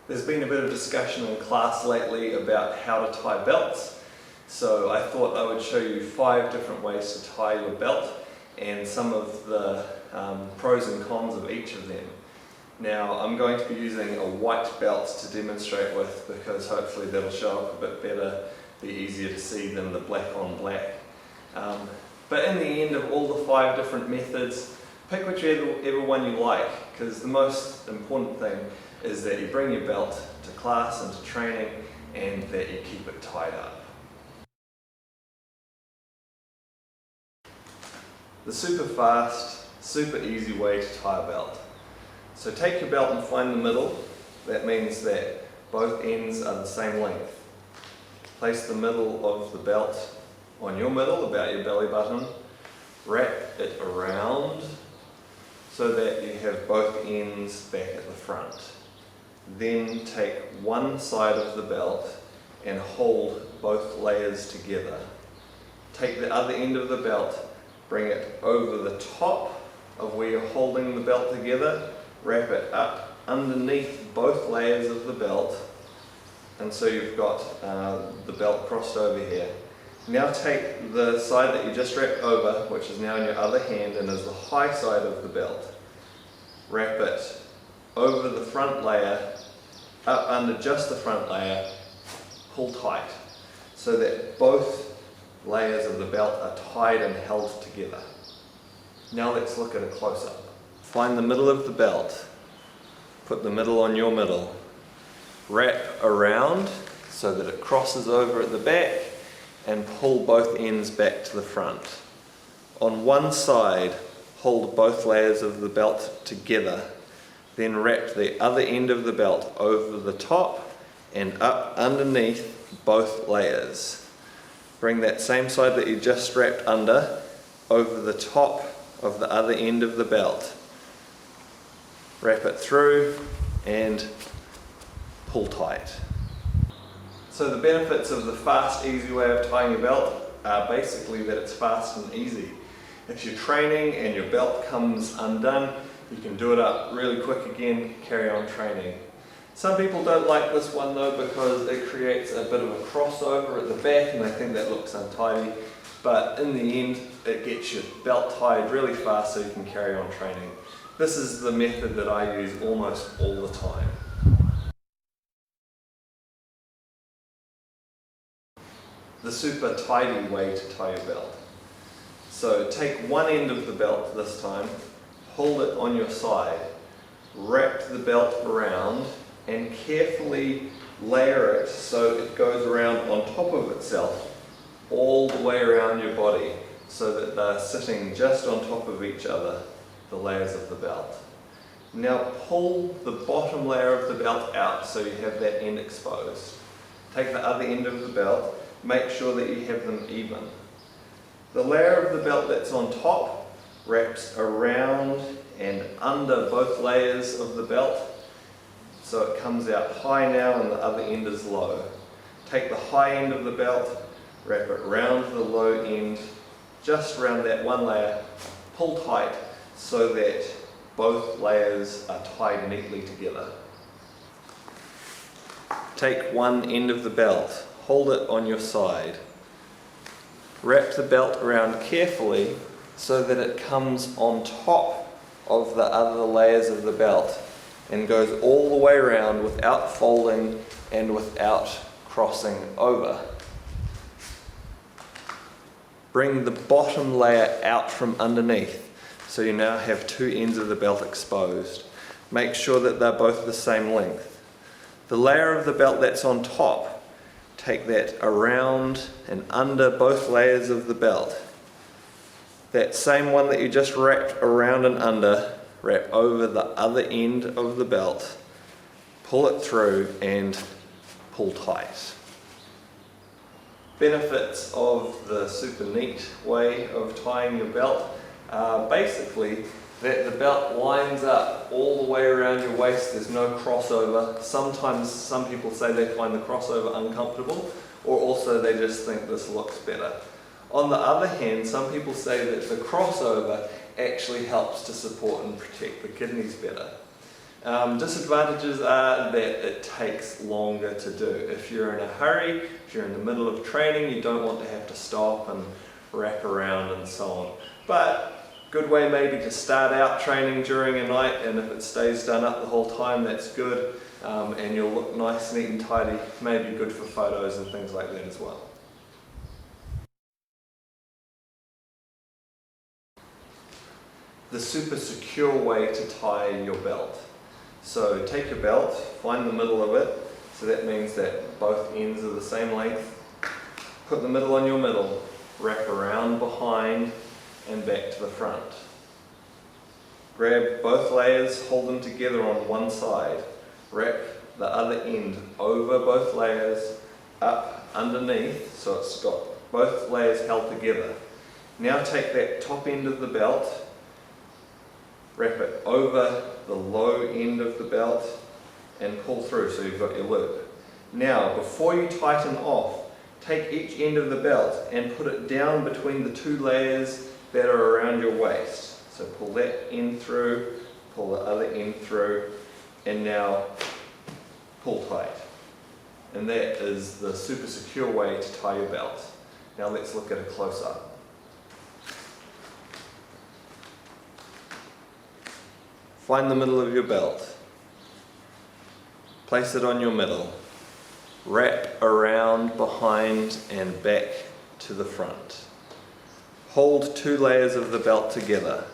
There's been a bit of discussion in class lately about how to tie belts, so I thought I would show you 5 different ways to tie your belt and some of the pros and cons of each of them. Now I'm going to be using a white belt to demonstrate with because hopefully that'll show up a bit better, be easier to see than the black on black. But in the end of all the 5 different methods, pick whichever one you like, because the most important thing is that you bring your belt to class and to training and that you keep it tied up. The super fast, super easy way to tie a belt. So take your belt and find the middle. That means that both ends are the same length. Place the middle of the belt on your middle, about your belly button. Wrap it around so that you have both ends back at the front. Then take one side of the belt and hold both layers together. Take the other end of the belt, bring it over the top of where you're holding the belt together, wrap it up underneath both layers of the belt, and so you've got the belt crossed over here. Now take the side that you just wrapped over, which is now in your other hand and is the high side of the belt. Wrap it over the front layer, up under just the front layer, pull tight so that both layers of the belt are tied and held together. Now let's look at a close-up. Find the middle of the belt, put the middle on your middle, wrap around so that it crosses over at the back and pull both ends back to the front. On one side, hold both layers of the belt together, then wrap the other end of the belt over the top and up underneath both layers. Bring that same side that you just wrapped under over the top of the other end of the belt. Wrap it through and pull tight. So the benefits of the fast, easy way of tying your belt are basically that it's fast and easy. If you're training and your belt comes undone, you can do it up really quick again, carry on training. Some people don't like this one though because it creates a bit of a crossover at the back and they think that looks untidy, but in the end it gets your belt tied really fast so you can carry on training. This is the method that I use almost all the time. The super tidy way to tie your belt. So take one end of the belt this time, hold it on your side, wrap the belt around and carefully layer it so it goes around on top of itself all the way around your body so that they're sitting just on top of each other, the layers of the belt. Now pull the bottom layer of the belt out so you have that end exposed. Take the other end of the belt, make sure that you have them even. The layer of the belt that's on top wraps around and under both layers of the belt so it comes out high now and the other end is low. Take the high end of the belt, wrap it around the low end, just around that one layer, pull tight so that both layers are tied neatly together. Take one end of the belt, hold it on your side. Wrap the belt around carefully so that it comes on top of the other layers of the belt and goes all the way around without folding and without crossing over. Bring the bottom layer out from underneath so you now have 2 ends of the belt exposed. Make sure that they're both the same length. The layer of the belt that's on top, take that around and under both layers of the belt. That same one that you just wrapped around and under, wrap over the other end of the belt, pull it through and pull tight. Benefits of the super neat way of tying your belt are basically that the belt lines up all the way around your waist, there's no crossover. Sometimes some people say they find the crossover uncomfortable, or also they just think this looks better. On the other hand, some people say that the crossover actually helps to support and protect the kidneys better. Disadvantages are that it takes longer to do. If you're in a hurry, if you're in the middle of training, you don't want to have to stop and wrap around and so on. But good way maybe to start out training during a night, and if it stays done up the whole time, that's good, and you'll look nice, neat and tidy, maybe good for photos and things like that as well. The super secure way to tie your belt. So take your belt, find the middle of it, so that means that both ends are the same length. Put the middle on your middle, wrap around behind and back to the front. Grab both layers, hold them together on one side, wrap the other end over both layers, up underneath, so it's got both layers held together. Now take that top end of the belt, wrap it over the low end of the belt and pull through so you've got your loop. Now before you tighten off, take each end of the belt and put it down between the two layers that are around your waist. So pull that end through, pull the other end through, and now pull tight. And that is the super secure way to tie your belt. Now let's look at a close-up. Find the middle of your belt. Place it on your middle. Wrap around behind and back to the front. Hold two layers of the belt together.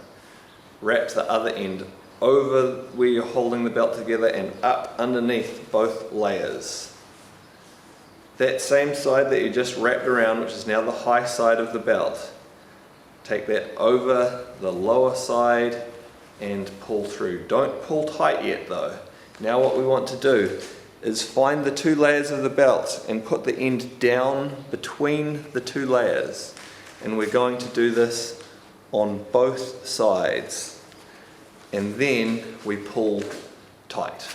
Wrap the other end over where you're holding the belt together and up underneath both layers. That same side that you just wrapped around, which is now the high side of the belt, take that over the lower side and pull through. Don't pull tight yet though. Now what we want to do is find the two layers of the belt and put the end down between the two layers. And we're going to do this on both sides. And then we pull tight.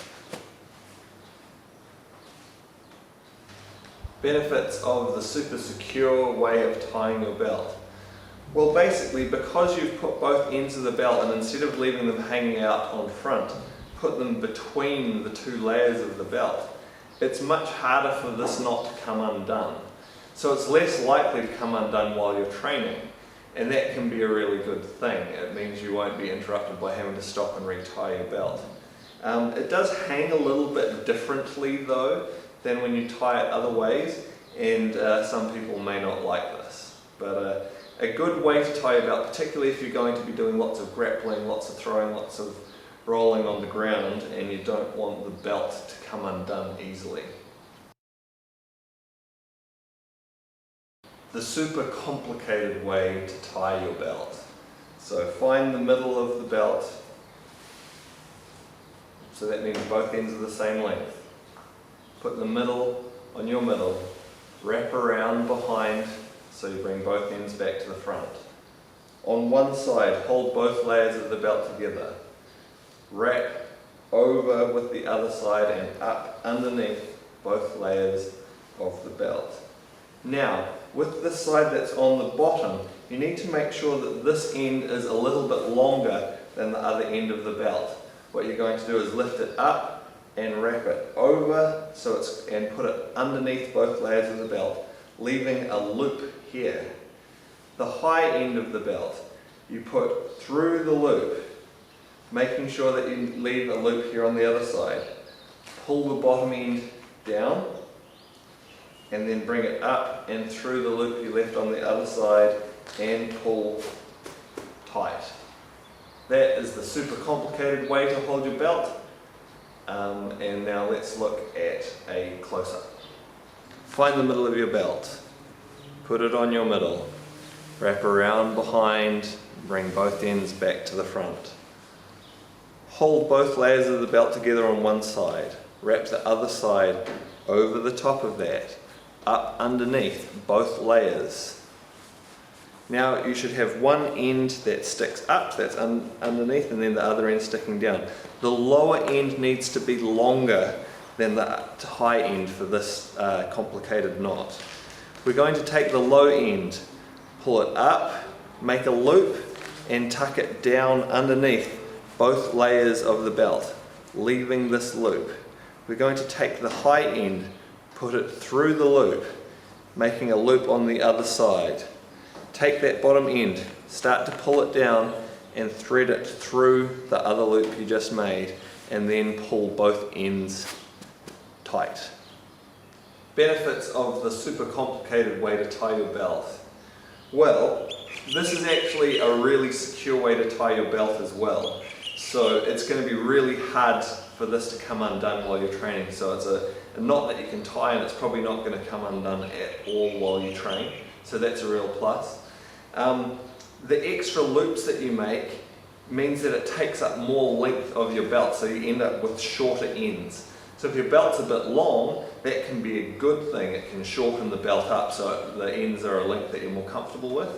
Benefits of the super secure way of tying your belt. Well, basically, because you've put both ends of the belt and instead of leaving them hanging out on front, put them between the two layers of the belt, it's much harder for this knot to come undone. So it's less likely to come undone while you're training, and that can be a really good thing. It means you won't be interrupted by having to stop and retie your belt. It does hang a little bit differently though than when you tie it other ways, and some people may not like this. But a good way to tie your belt, particularly if you're going to be doing lots of grappling, lots of throwing, lots of rolling on the ground, and you don't want the belt to come undone easily. The super complicated way to tie your belt. So find the middle of the belt, so that means both ends are the same length. Put the middle on your middle, wrap around behind, so you bring both ends back to the front. On one side, hold both layers of the belt together. Wrap over with the other side and up underneath both layers of the belt. Now, with the side that's on the bottom, you need to make sure that this end is a little bit longer than the other end of the belt. What you're going to do is lift it up and wrap it over and put it underneath both layers of the belt, leaving a loop here. The high end of the belt you put through the loop, making sure that you leave a loop here on the other side. Pull the bottom end down and then bring it up and through the loop you left on the other side and pull tight. That is the super complicated way to hold your belt. And now let's look at a close-up. Find the middle of your belt. Put it on your middle. Wrap around behind, bring both ends back to the front. Hold both layers of the belt together on one side. Wrap the other side over the top of that, up underneath both layers. Now you should have one end that sticks up, that's underneath, and then the other end sticking down. The lower end needs to be longer than the high end for this complicated knot. We're going to take the low end, pull it up, make a loop, and tuck it down underneath both layers of the belt. leaving this loop. We're going to take the high end, put it through the loop, making a loop on the other side. Take that bottom end, start to pull it down and thread it through the other loop you just made, and then pull both ends tight. Benefits of the super complicated way to tie your belt. Well, this is actually a really secure way to tie your belt as well. So it's going to be really hard for this to come undone while you're training. So it's a knot that you can tie, and it's probably not going to come undone at all while you train. So that's a real plus. The extra loops that you make means that it takes up more length of your belt, so you end up with shorter ends. So if your belt's a bit long, that can be a good thing. It can shorten the belt up so the ends are a length that you're more comfortable with.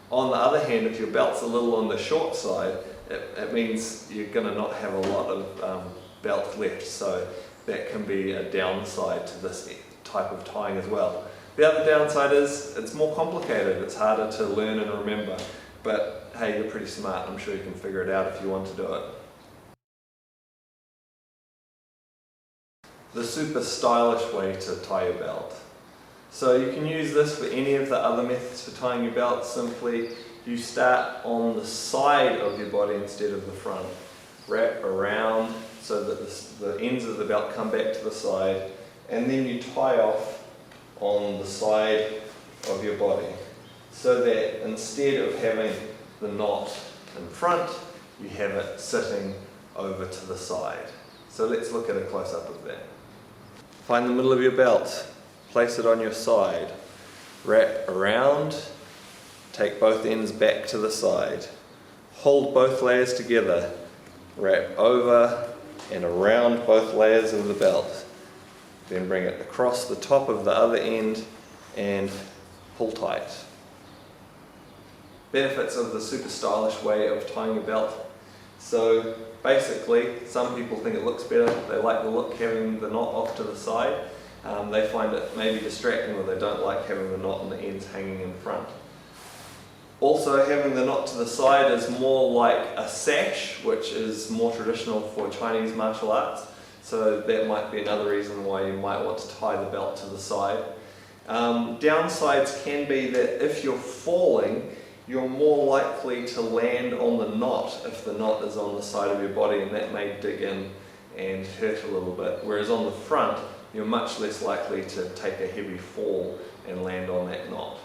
On the other hand, if your belt's a little on the short side, it means you're going to not have a lot of belt left, so that can be a downside to this type of tying as well. The other downside is it's more complicated, it's harder to learn and remember, but hey, you're pretty smart, I'm sure you can figure it out if you want to do it. The super stylish way to tie your belt. So you can use this for any of the other methods for tying your belt. Simply, you start on the side of your body instead of the front. Wrap around so that the ends of the belt come back to the side, and then you tie off on the side of your body, so that instead of having the knot in front, you have it sitting over to the side. So let's look at a close-up of that. Find the middle of your belt, place it on your side, wrap around, take both ends back to the side, hold both layers together, wrap over and around both layers of the belt, then bring it across the top of the other end and pull tight. Benefits of the super stylish way of tying a belt. So basically, some people think it looks better, they like the look having the knot off to the side. They find it maybe distracting, or they don't like having the knot and the ends hanging in front. Also, having the knot to the side is more like a sash, which is more traditional for Chinese martial arts. So that might be another reason why you might want to tie the belt to the side. Downsides can be that if you're falling, you're more likely to land on the knot if the knot is on the side of your body, and that may dig in and hurt a little bit. Whereas on the front, you're much less likely to take a heavy fall and land on that knot.